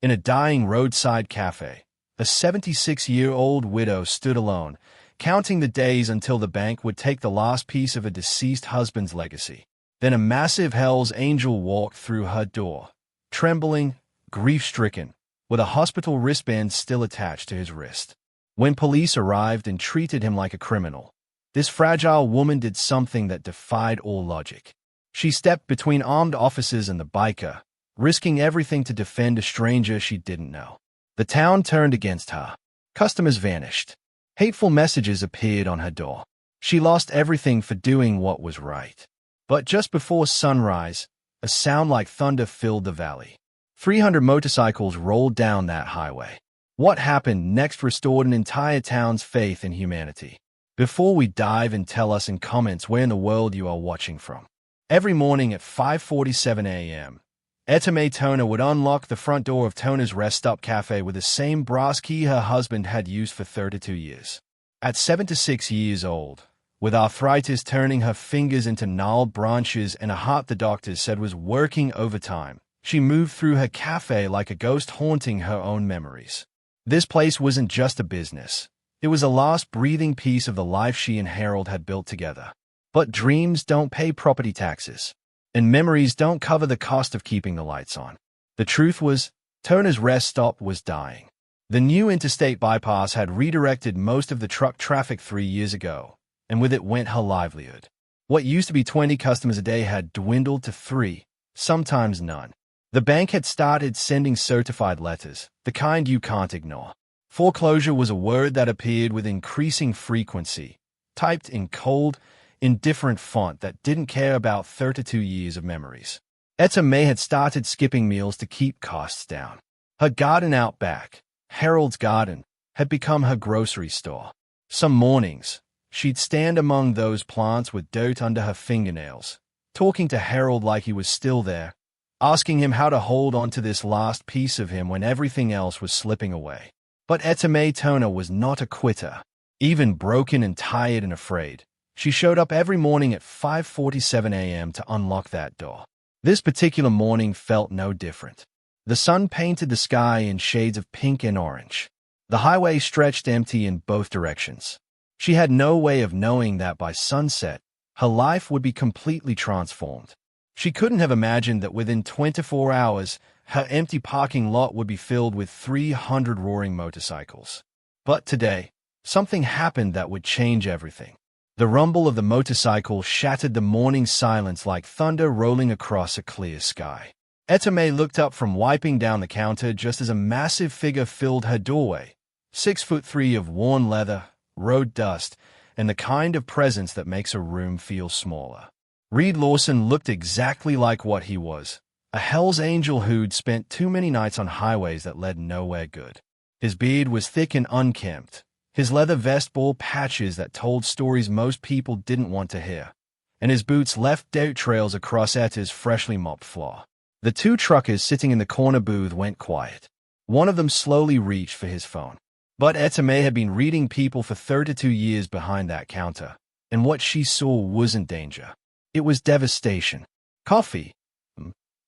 In a dying roadside cafe, a 76-year-old widow stood alone, counting the days until the bank would take the last piece of a deceased husband's legacy. Then a massive Hell's Angel walked through her door, trembling, grief-stricken, with a hospital wristband still attached to his wrist. When police arrived and treated him like a criminal, this fragile woman did something that defied all logic. She stepped between armed officers and the biker, risking everything to defend a stranger she didn't know. The town turned against her. Customers vanished. Hateful messages appeared on her door. She lost everything for doing what was right. But just before sunrise, a sound like thunder filled the valley. 300 motorcycles rolled down that highway. What happened next restored an entire town's faith in humanity. Before we dive in, tell us in comments where in the world you are watching from. Every morning at 5:47 a.m., Etta Mae Turner would unlock the front door of Turner's Rest Stop Cafe with the same brass key her husband had used for 32 years. At 76 years old, with arthritis turning her fingers into gnarled branches and a heart the doctors said was working overtime, she moved through her cafe like a ghost haunting her own memories. This place wasn't just a business. It was a last breathing piece of the life she and Harold had built together. But dreams don't pay property taxes, and memories don't cover the cost of keeping the lights on. The truth was, Turner's Rest Stop was dying. The new interstate bypass had redirected most of the truck traffic 3 years ago, and with it went her livelihood. What used to be 20 customers a day had dwindled to 3, sometimes none. The bank had started sending certified letters, the kind you can't ignore. Foreclosure was a word that appeared with increasing frequency, typed in cold, indifferent font that didn't care about 32 years of memories. Etta Mae had started skipping meals to keep costs down. Her garden out back, Harold's garden, had become her grocery store. Some mornings, she'd stand among those plants with dirt under her fingernails, talking to Harold like he was still there, asking him how to hold on to this last piece of him when everything else was slipping away. But Etta Mae Turner was not a quitter. Even broken and tired and afraid, she showed up every morning at 5:47 a.m. to unlock that door. This particular morning felt no different. The sun painted the sky in shades of pink and orange. The highway stretched empty in both directions. She had no way of knowing that by sunset, her life would be completely transformed. She couldn't have imagined that within 24 hours, her empty parking lot would be filled with 300 roaring motorcycles. But today, something happened that would change everything. The rumble of the motorcycle shattered the morning silence like thunder rolling across a clear sky. Etta Mae looked up from wiping down the counter just as a massive figure filled her doorway, 6'3" of worn leather, road dust, and the kind of presence that makes a room feel smaller. Reed Lawson looked exactly like what he was, a Hell's Angel who'd spent too many nights on highways that led nowhere good. His beard was thick and unkempt. His leather vest bore patches that told stories most people didn't want to hear, and his boots left dirt trails across Etta's freshly mopped floor. The two truckers sitting in the corner booth went quiet. One of them slowly reached for his phone. But Etta Mae had been reading people for 32 years behind that counter, and what she saw wasn't danger. It was devastation. Coffee?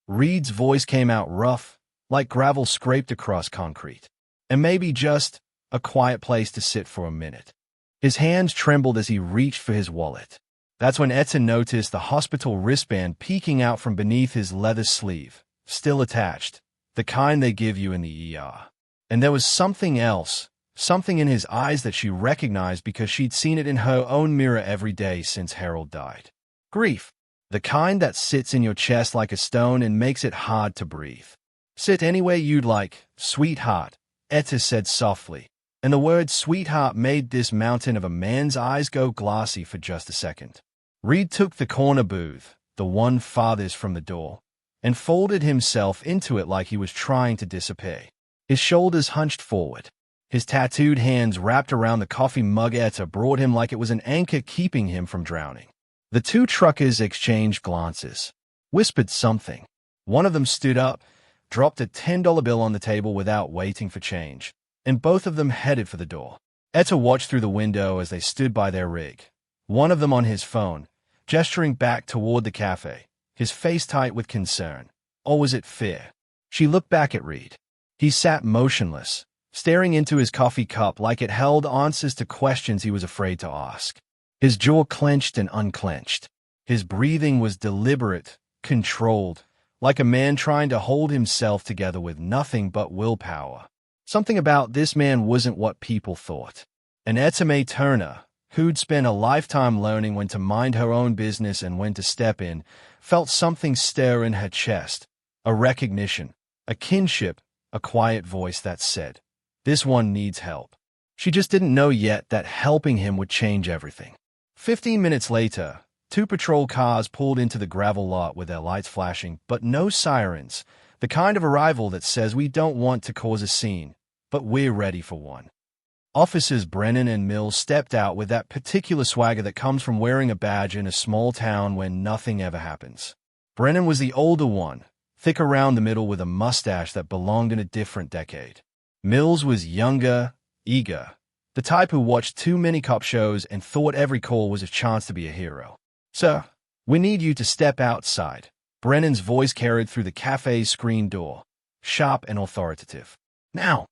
Reed's voice came out rough, like gravel scraped across concrete. And maybe just a quiet place to sit for a minute. His hands trembled as he reached for his wallet. That's when Etta noticed the hospital wristband peeking out from beneath his leather sleeve, still attached, the kind they give you in the ER. And there was something else, something in his eyes that she recognized because she'd seen it in her own mirror every day since Harold died. Grief. The kind that sits in your chest like a stone and makes it hard to breathe. Sit anywhere you'd like, sweetheart, Etta said softly. And the word sweetheart made this mountain of a man's eyes go glassy for just a second. Reed took the corner booth, the one farthest from the door, and folded himself into it like he was trying to disappear. His shoulders hunched forward. His tattooed hands wrapped around the coffee mug Etta brought him like it was an anchor keeping him from drowning. The two truckers exchanged glances, whispered something. One of them stood up, dropped a $10 bill on the table without waiting for change, and both of them headed for the door. Etta watched through the window as they stood by their rig, one of them on his phone, gesturing back toward the cafe, his face tight with concern. Or was it fear? She looked back at Reed. He sat motionless, staring into his coffee cup like it held answers to questions he was afraid to ask. His jaw clenched and unclenched. His breathing was deliberate, controlled, like a man trying to hold himself together with nothing but willpower. Something about this man wasn't what people thought. And Etta Mae Turner, who'd spent a lifetime learning when to mind her own business and when to step in, felt something stir in her chest, a recognition, a kinship, a quiet voice that said, "This one needs help." She just didn't know yet that helping him would change everything. 15 minutes later, 2 patrol cars pulled into the gravel lot with their lights flashing, but no sirens, the kind of arrival that says we don't want to cause a scene, but we're ready for one. Officers Brennan and Mills stepped out with that particular swagger that comes from wearing a badge in a small town where nothing ever happens. Brennan was the older one, thick around the middle with a mustache that belonged in a different decade. Mills was younger, eager, the type who watched too many cop shows and thought every call was a chance to be a hero. "Sir, we need you to step outside." Brennan's voice carried through the cafe's screen door, sharp and authoritative. "Now."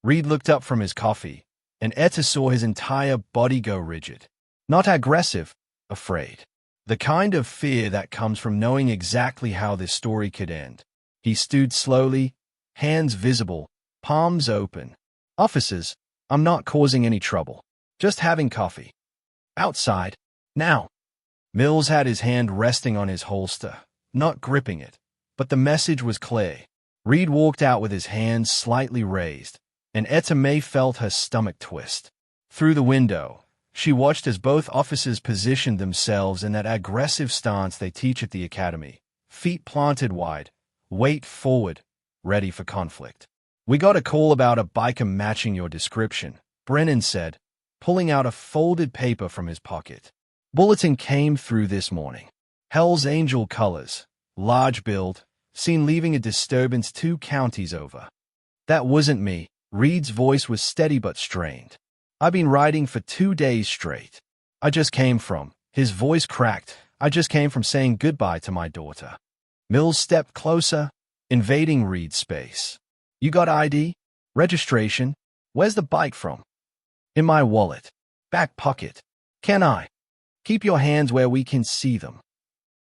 Reed looked up from his coffee, and Etta saw his entire body go rigid. Not aggressive, afraid. The kind of fear that comes from knowing exactly how this story could end. He stood slowly, hands visible, palms open. "Officers, I'm not causing any trouble. Just having coffee. Outside. Now." Mills had his hand resting on his holster, not gripping it, but the message was clear. Reed walked out with his hands slightly raised, and Etta Mae felt her stomach twist. Through the window, she watched as both officers positioned themselves in that aggressive stance they teach at the academy, feet planted wide, weight forward, ready for conflict. "We got a call about a biker matching your description," Brennan said, pulling out a folded paper from his pocket. "Bulletin came through this morning. Hell's Angel colors, large build, seen leaving a disturbance 2 counties over." "That wasn't me." Reed's voice was steady but strained. "I've been riding for 2 days straight. I just came from," his voice cracked, "I just came from saying goodbye to my daughter." Mills stepped closer, invading Reed's space. "You got ID? Registration? Where's the bike from?" "In my wallet. Back pocket." "Can I?" "Keep your hands where we can see them."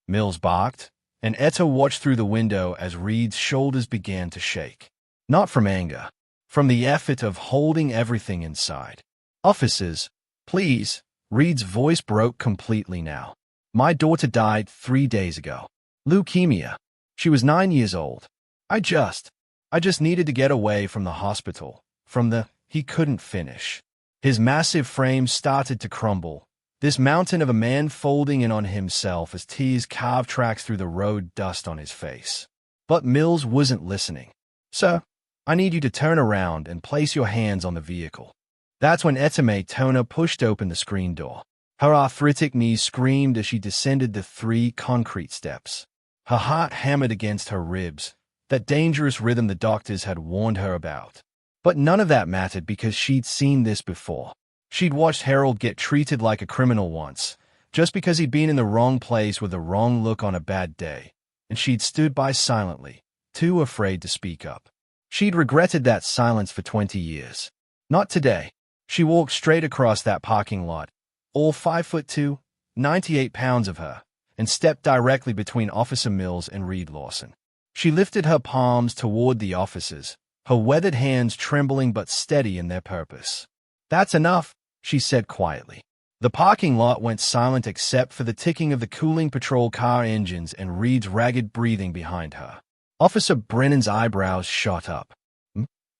Mills barked, and Etta watched through the window as Reed's shoulders began to shake. Not from anger, from the effort of holding everything inside. "Officers, please." Reed's voice broke completely now. "My daughter died 3 days ago. Leukemia. She was 9 years old. I just needed to get away from the hospital, from the—" He couldn't finish. His massive frame started to crumble, this mountain of a man folding in on himself as tears carved tracks through the road dust on his face. But Mills wasn't listening. "Sir, I need you to turn around and place your hands on the vehicle." That's when Etta Mae Turner pushed open the screen door. Her arthritic knees screamed as she descended the 3 concrete steps. Her heart hammered against her ribs, that dangerous rhythm the doctors had warned her about. But none of that mattered because she'd seen this before. She'd watched Harold get treated like a criminal once, just because he'd been in the wrong place with the wrong look on a bad day, and she'd stood by silently, too afraid to speak up. She'd regretted that silence for 20 years. Not today. She walked straight across that parking lot, all 5'2", 98 pounds of her, and stepped directly between Officer Mills and Reed Lawson. She lifted her palms toward the officers, her weathered hands trembling but steady in their purpose. "That's enough," she said quietly. The parking lot went silent except for the ticking of the cooling patrol car engines and Reed's ragged breathing behind her. Officer Brennan's eyebrows shot up.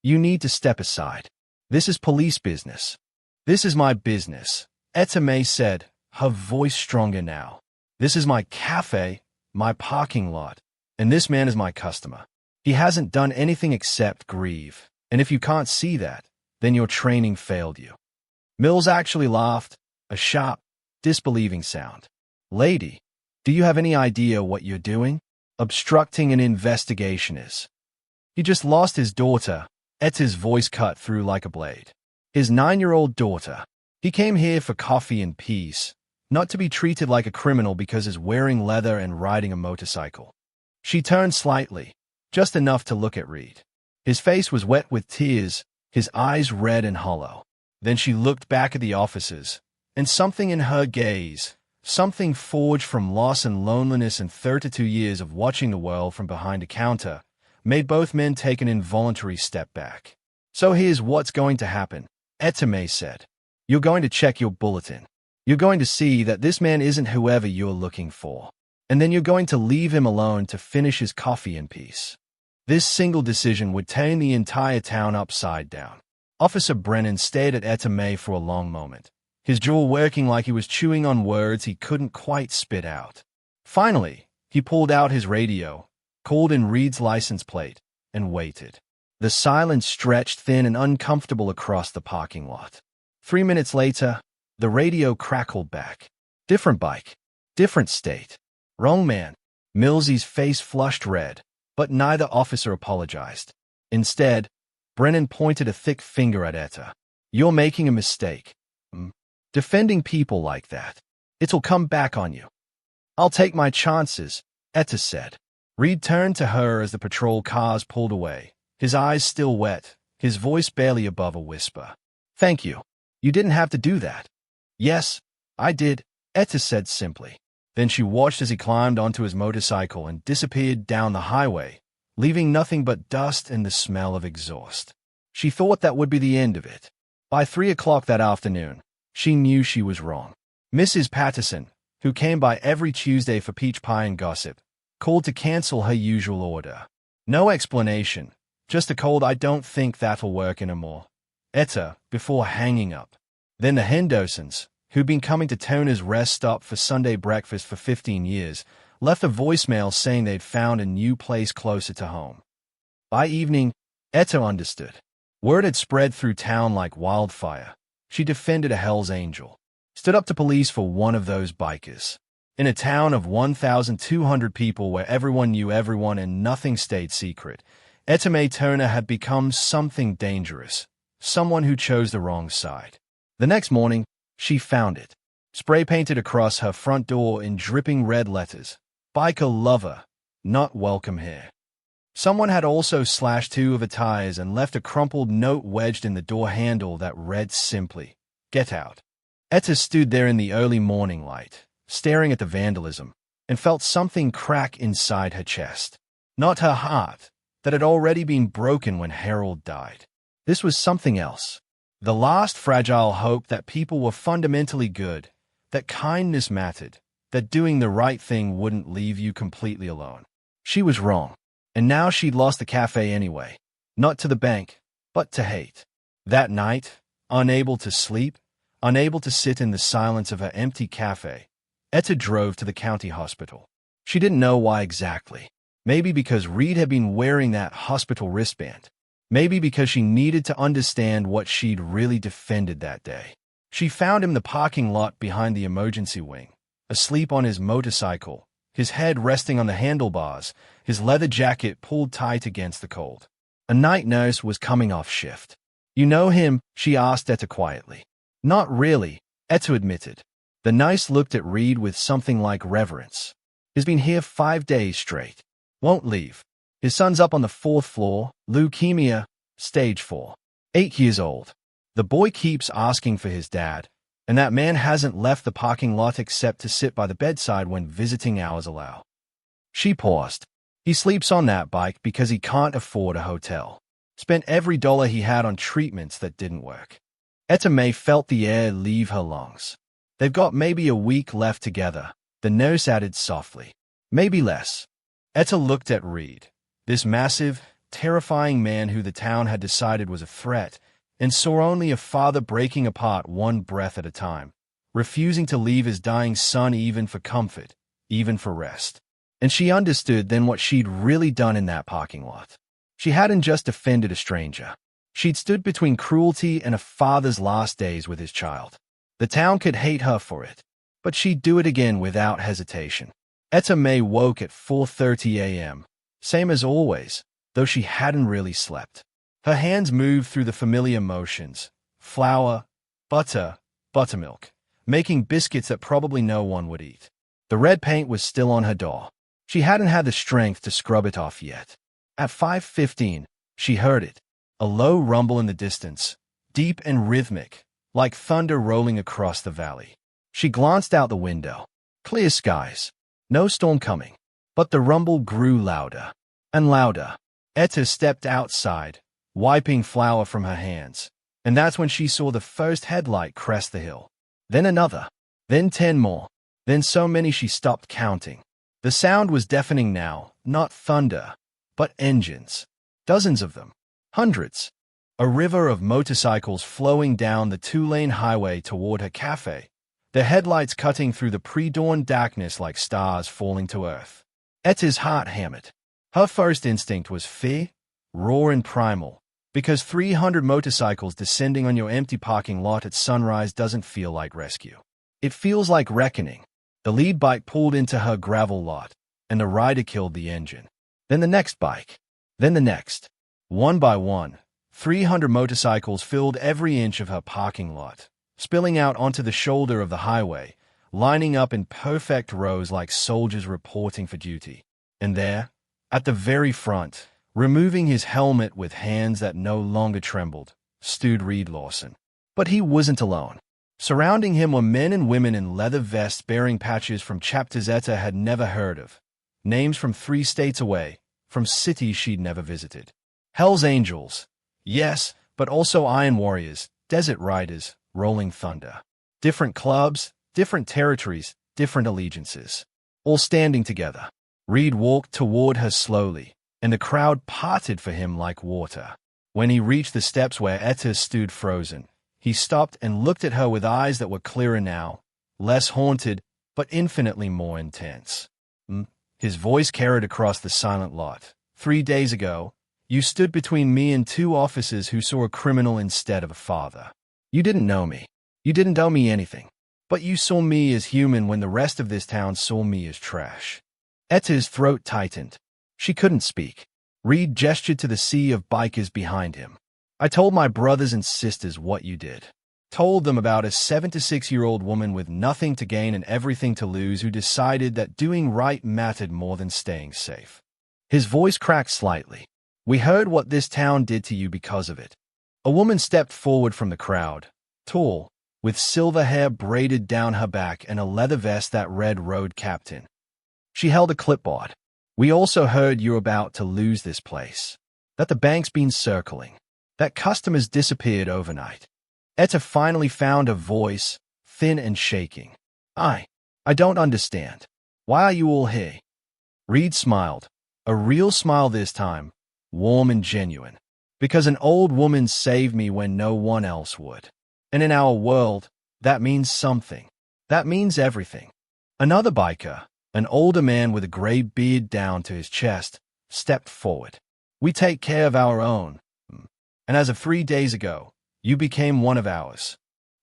"You need to step aside. This is police business." "This is my business," Etta Mae said, her voice stronger now. "This is my cafe, my parking lot, and this man is my customer. He hasn't done anything except grieve, and if you can't see that, then your training failed you." Mills actually laughed, a sharp, disbelieving sound. "Lady, do you have any idea what you're doing? Obstructing an investigation is." "He just lost his daughter," Etta's voice cut through like a blade. "His 9-year-old daughter. He came here for coffee and peace, not to be treated like a criminal because he's wearing leather and riding a motorcycle." She turned slightly, just enough to look at Reed. His face was wet with tears, his eyes red and hollow. Then she looked back at the officers, and something in her gaze, something forged from loss and loneliness and 32 years of watching the world from behind a counter, made both men take an involuntary step back. "So here's what's going to happen," Etta Mae said. "You're going to check your bulletin. You're going to see that this man isn't whoever you're looking for. And then you're going to leave him alone to finish his coffee in peace." This single decision would turn the entire town upside down. Officer Brennan stared at Etta Mae for a long moment, his jaw working like he was chewing on words he couldn't quite spit out. Finally, he pulled out his radio, called in Reed's license plate, and waited. The silence stretched thin and uncomfortable across the parking lot. 3 minutes later, the radio crackled back. "Different bike. Different state. Wrong man." Millsy's face flushed red, but neither officer apologized. Instead, Brennan pointed a thick finger at Etta. "You're making a mistake. Defending people like that. It'll come back on you." "I'll take my chances," Etta said. Reed turned to her as the patrol cars pulled away, his eyes still wet, his voice barely above a whisper. "Thank you. You didn't have to do that." "Yes, I did," Etta said simply. Then she watched as he climbed onto his motorcycle and disappeared down the highway, leaving nothing but dust and the smell of exhaust. She thought that would be the end of it. By 3 o'clock that afternoon, she knew she was wrong. Mrs. Patterson, who came by every Tuesday for peach pie and gossip, called to cancel her usual order. No explanation, just a cold "I don't think that'll work anymore," Etta, before hanging up. Then the Hendersons, who'd been coming to Turner's rest stop for Sunday breakfast for 15 years, left a voicemail saying they'd found a new place closer to home. By evening, Etta understood. Word had spread through town like wildfire. She defended a Hell's Angel, stood up to police for one of those bikers. In a town of 1,200 people where everyone knew everyone and nothing stayed secret, Etta Mae Turner had become something dangerous, someone who chose the wrong side. The next morning, she found it, spray-painted across her front door in dripping red letters. "Biker lover, not welcome here." Someone had also slashed 2 of her tires and left a crumpled note wedged in the door handle that read simply, "Get out." Etta stood there in the early morning light, staring at the vandalism, and felt something crack inside her chest. Not her heart, that had already been broken when Harold died. This was something else. The last fragile hope that people were fundamentally good, that kindness mattered, that doing the right thing wouldn't leave you completely alone. She was wrong, and now she'd lost the cafe anyway, not to the bank, but to hate. That night, unable to sleep, unable to sit in the silence of her empty cafe, Etta drove to the county hospital. She didn't know why exactly. Maybe because Reed had been wearing that hospital wristband. Maybe because she needed to understand what she'd really defended that day. She found him in the parking lot behind the emergency wing, asleep on his motorcycle, his head resting on the handlebars, his leather jacket pulled tight against the cold. A night nurse was coming off shift. "You know him?" she asked Etta quietly. "Not really," Etta admitted. The nurse looked at Reed with something like reverence. "He's been here 5 days straight. Won't leave. His son's up on the 4th floor, leukemia, stage 4. 8 years old. The boy keeps asking for his dad, and that man hasn't left the parking lot except to sit by the bedside when visiting hours allow." She paused. "He sleeps on that bike because he can't afford a hotel. Spent every dollar he had on treatments that didn't work." Etta Mae felt the air leave her lungs. "They've got maybe a week left together," the nurse added softly. "Maybe less." Etta looked at Reed, this massive, terrifying man who the town had decided was a threat, and saw only a father breaking apart one breath at a time, refusing to leave his dying son even for comfort, even for rest. And she understood then what she'd really done in that parking lot. She hadn't just defended a stranger. She'd stood between cruelty and a father's last days with his child. The town could hate her for it, but she'd do it again without hesitation. Etta Mae woke at 4:30 a.m., same as always, though she hadn't really slept. Her hands moved through the familiar motions: flour, butter, buttermilk, making biscuits that probably no one would eat. The red paint was still on her door. She hadn't had the strength to scrub it off yet. At 5:15, She heard it, a low rumble in the distance, deep and rhythmic, like thunder rolling across the valley. She glanced out the window. Clear skies. No storm coming. But the rumble grew louder and louder. Etta stepped outside, wiping flour from her hands, and that's when she saw the first headlight crest the hill. Then another. Then 10 more. Then so many she stopped counting. The sound was deafening now, not thunder, but engines. Dozens of them. Hundreds. A river of motorcycles flowing down the 2-lane highway toward her cafe, their headlights cutting through the pre-dawn darkness like stars falling to earth. Etta's heart hammered. Her first instinct was fear, raw and primal, because 300 motorcycles descending on your empty parking lot at sunrise doesn't feel like rescue. It feels like reckoning. The lead bike pulled into her gravel lot, and the rider killed the engine. Then the next bike. Then the next. One by one, 300 motorcycles filled every inch of her parking lot, spilling out onto the shoulder of the highway, lining up in perfect rows like soldiers reporting for duty. And there, at the very front, removing his helmet with hands that no longer trembled, stood Reed Lawson. But he wasn't alone. Surrounding him were men and women in leather vests bearing patches from chapters Etta had never heard of, names from 3 states away, from cities she'd never visited. Hell's Angels, yes, but also Iron Warriors, Desert Riders, Rolling Thunder. Different clubs, different territories, different allegiances, all standing together. Reed walked toward her slowly, and the crowd parted for him like water. When he reached the steps where Etta stood frozen, he stopped and looked at her with eyes that were clearer now, less haunted, but infinitely more intense. His voice carried across the silent lot. 3 days ago, you stood between me and 2 officers who saw a criminal instead of a father. You didn't know me. You didn't owe me anything. But you saw me as human when the rest of this town saw me as trash. Etta's throat tightened. She couldn't speak. Reed gestured to the sea of bikers behind him. I told my brothers and sisters what you did. Told them about a 76-year-old woman with nothing to gain and everything to lose who decided that doing right mattered more than staying safe. His voice cracked slightly. We heard what this town did to you because of it. A woman stepped forward from the crowd, tall, with silver hair braided down her back and a leather vest that read Road Captain. She held a clipboard. We also heard you're about to lose this place. That the bank's been circling. That customers disappeared overnight. Etta finally found a voice, thin and shaking. I don't understand. Why are you all here? Reed smiled. A real smile this time, warm and genuine. Because an old woman saved me when no one else would. And in our world, that means something. That means everything. Another biker, an older man with a gray beard down to his chest, stepped forward. We take care of our own. And as of 3 days ago, you became one of ours.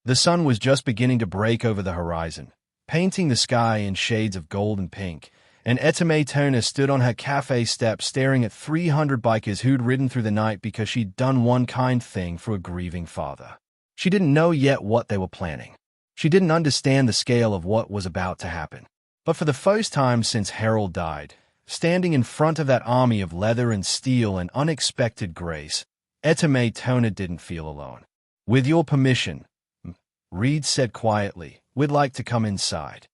The sun was just beginning to break over the horizon, painting the sky in shades of gold and pink, and Etta Mae Turner stood on her cafe steps staring at 300 bikers who'd ridden through the night because she'd done one kind thing for a grieving father. She didn't know yet what they were planning. She didn't understand the scale of what was about to happen. But for the first time since Harold died, standing in front of that army of leather and steel and unexpected grace, Etta Mae Turner didn't feel alone. With your permission, Reed said quietly, we'd like to come inside.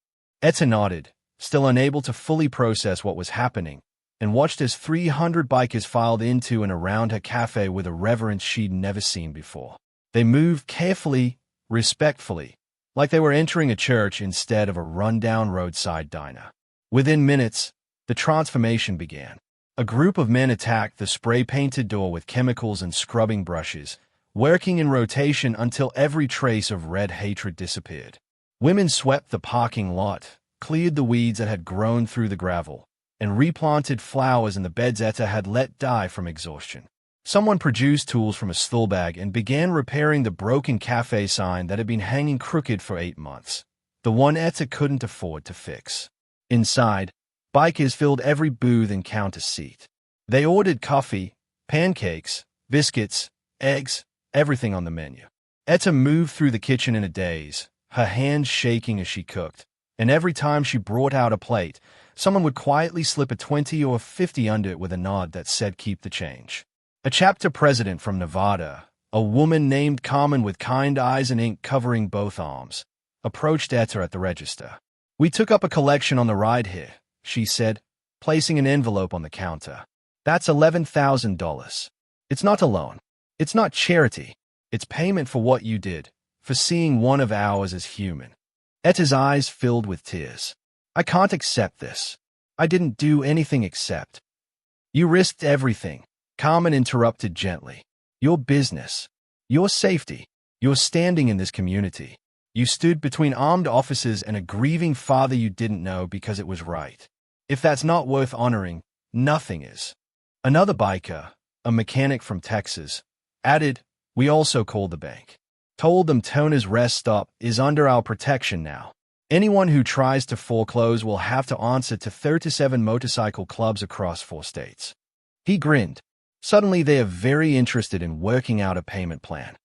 Etta nodded, still unable to fully process what was happening, and watched as 300 bikers filed into and around her cafe with a reverence she'd never seen before. They moved carefully, respectfully, like they were entering a church instead of a rundown roadside diner. Within minutes, the transformation began. A group of men attacked the spray-painted door with chemicals and scrubbing brushes, working in rotation until every trace of red hatred disappeared. Women swept the parking lot, cleared the weeds that had grown through the gravel, and replanted flowers in the beds Etta had let die from exhaustion. Someone produced tools from a stool bag and began repairing the broken cafe sign that had been hanging crooked for 8 months, the one Etta couldn't afford to fix. Inside, bikers filled every booth and counter seat. They ordered coffee, pancakes, biscuits, eggs, everything on the menu. Etta moved through the kitchen in a daze, her hands shaking as she cooked, and every time she brought out a plate, someone would quietly slip a 20 or 50 under it with a nod that said keep the change. A chapter president from Nevada, a woman named Carmen with kind eyes and ink covering both arms, approached Etta at the register. "We took up a collection on the ride here," she said, placing an envelope on the counter. "That's $11,000. It's not a loan. It's not charity. It's payment for what you did, for seeing one of ours as human." Etta's eyes filled with tears. "I can't accept this. I didn't do anything except—" "You risked everything," Carmen interrupted gently. "Your business, your safety, your standing in this community. You stood between armed officers and a grieving father you didn't know because it was right. If that's not worth honoring, nothing is." Another biker, a mechanic from Texas, added, "We also called the bank. Told them Turner's rest stop is under our protection now. Anyone who tries to foreclose will have to answer to 37 motorcycle clubs across 4 states." He grinned. Suddenly they are very interested in working out a payment plan.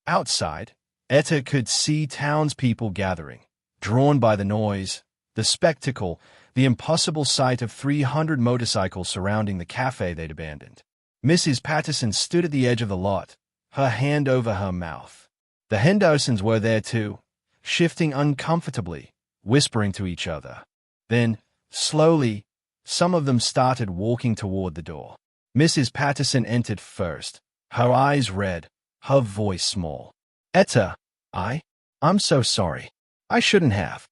Outside, Etta could see townspeople gathering, drawn by the noise, the spectacle, the impossible sight of 300 motorcycles surrounding the cafe they'd abandoned. Mrs. Patterson stood at the edge of the lot, her hand over her mouth. The Hendersons were there too, shifting uncomfortably, whispering to each other. Then, slowly, some of them started walking toward the door. Mrs. Patterson entered first, her eyes red, her voice small. "Etta, I'm so sorry. I shouldn't have."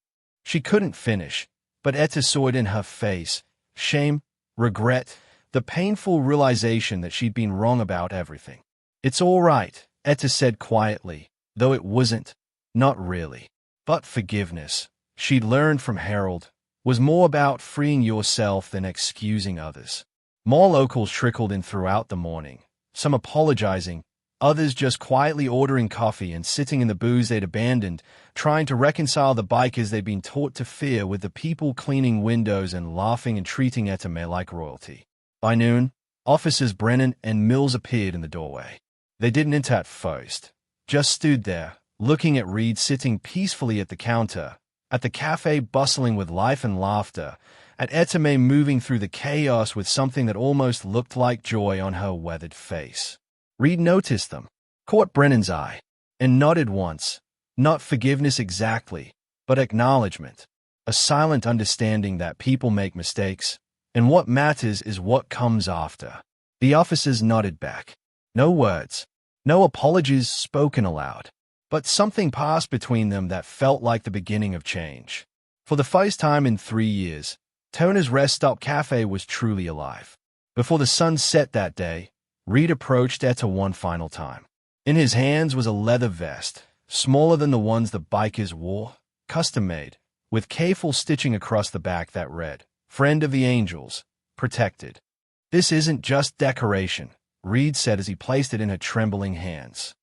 She couldn't finish, but Etta saw it in her face, shame, regret, the painful realization that she'd been wrong about everything. "It's all right," Etta said quietly, though it wasn't, not really. But forgiveness, she'd learned from Harold, was more about freeing yourself than excusing others. More locals trickled in throughout the morning, some apologizing, others just quietly ordering coffee and sitting in the booze they'd abandoned, trying to reconcile the bikers they'd been taught to fear with the people cleaning windows and laughing and treating Etta Mae like royalty. By noon, Officers Brennan and Mills appeared in the doorway. They didn't enter at first, just stood there, looking at Reed sitting peacefully at the counter, at the cafe bustling with life and laughter, at Etta Mae moving through the chaos with something that almost looked like joy on her weathered face. Reed noticed them, caught Brennan's eye, and nodded once, not forgiveness exactly, but acknowledgement, a silent understanding that people make mistakes, and what matters is what comes after. The officers nodded back. No words, no apologies spoken aloud, but something passed between them that felt like the beginning of change. For the first time in 3 years, Turner's Rest Stop Cafe was truly alive. Before the sun set that day, Reed approached Etta one final time. In his hands was a leather vest, smaller than the ones the bikers wore, custom-made, with careful stitching across the back that read, "Friend of the Angels, protected." "This isn't just decoration," Reed said as he placed it in her trembling hands.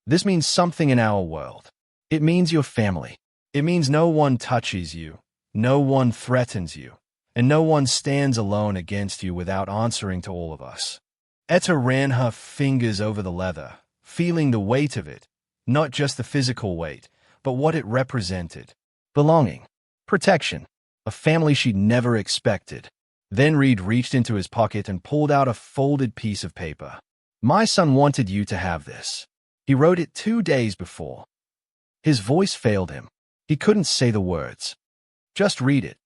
"This means something in our world. It means your family. It means no one touches you, no one threatens you, and no one stands alone against you without answering to all of us." Etta ran her fingers over the leather, feeling the weight of it, not just the physical weight, but what it represented. Belonging, protection, a family she'd never expected. Then Reed reached into his pocket and pulled out a folded piece of paper. "My son wanted you to have this. He wrote it 2 days before." His voice failed him. He couldn't say the words. "Just read it."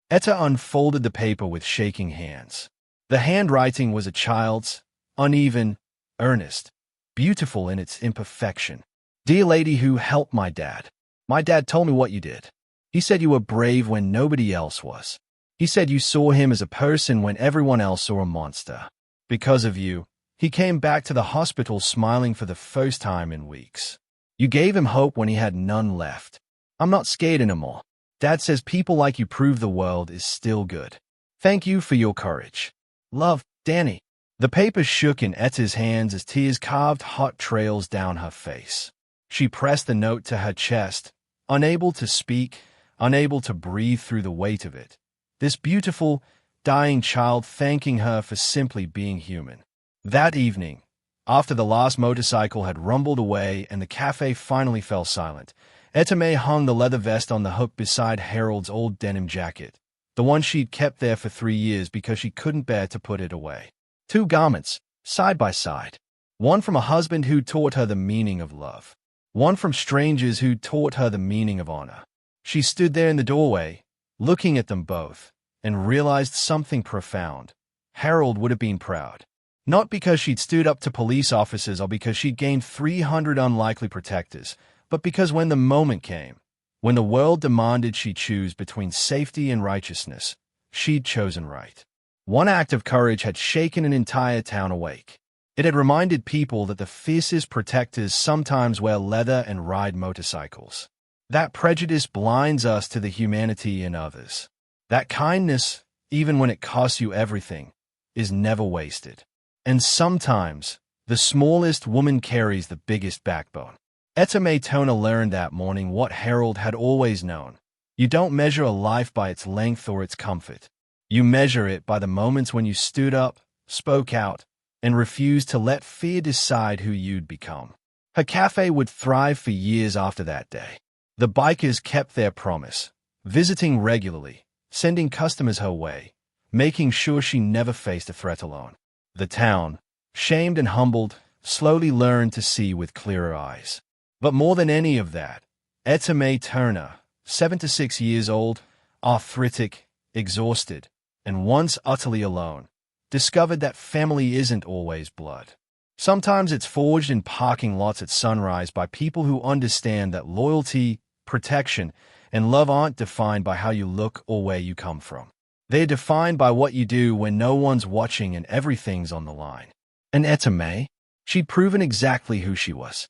Etta unfolded the paper with shaking hands. The handwriting was a child's, uneven, earnest, beautiful in its imperfection. "Dear lady who helped my dad. My dad told me what you did. He said you were brave when nobody else was. He said you saw him as a person when everyone else saw a monster. Because of you, he came back to the hospital smiling for the first time in weeks. You gave him hope when he had none left. I'm not scared anymore. Dad says people like you prove the world is still good. Thank you for your courage. Love, Danny." The paper shook in Etta's hands as tears carved hot trails down her face. She pressed the note to her chest, unable to speak, unable to breathe through the weight of it. This beautiful, dying child thanking her for simply being human. That evening, after the last motorcycle had rumbled away and the cafe finally fell silent, Etta Mae hung the leather vest on the hook beside Harold's old denim jacket, the one she'd kept there for 3 years because she couldn't bear to put it away. 2 garments, side by side. One from a husband who taught her the meaning of love. One from strangers who taught her the meaning of honor. She stood there in the doorway, looking at them both, and realized something profound. Harold would have been proud. Not because she'd stood up to police officers or because she'd gained 300 unlikely protectors, but because when the moment came, when the world demanded she choose between safety and righteousness, she'd chosen right. One act of courage had shaken an entire town awake. It had reminded people that the fiercest protectors sometimes wear leather and ride motorcycles. That prejudice blinds us to the humanity in others. That kindness, even when it costs you everything, is never wasted. And sometimes, the smallest woman carries the biggest backbone. Etta Mae Turner learned that morning what Harold had always known. You don't measure a life by its length or its comfort. You measure it by the moments when you stood up, spoke out, and refused to let fear decide who you'd become. Her cafe would thrive for years after that day. The bikers kept their promise, visiting regularly, sending customers her way, making sure she never faced a threat alone. The town, shamed and humbled, slowly learned to see with clearer eyes. But more than any of that, Etta Mae Turner, 76 years old, arthritic, exhausted, and once utterly alone, discovered that family isn't always blood. Sometimes it's forged in parking lots at sunrise by people who understand that loyalty, protection, and love aren't defined by how you look or where you come from. They're defined by what you do when no one's watching and everything's on the line. And Etta Mae, she'd proven exactly who she was.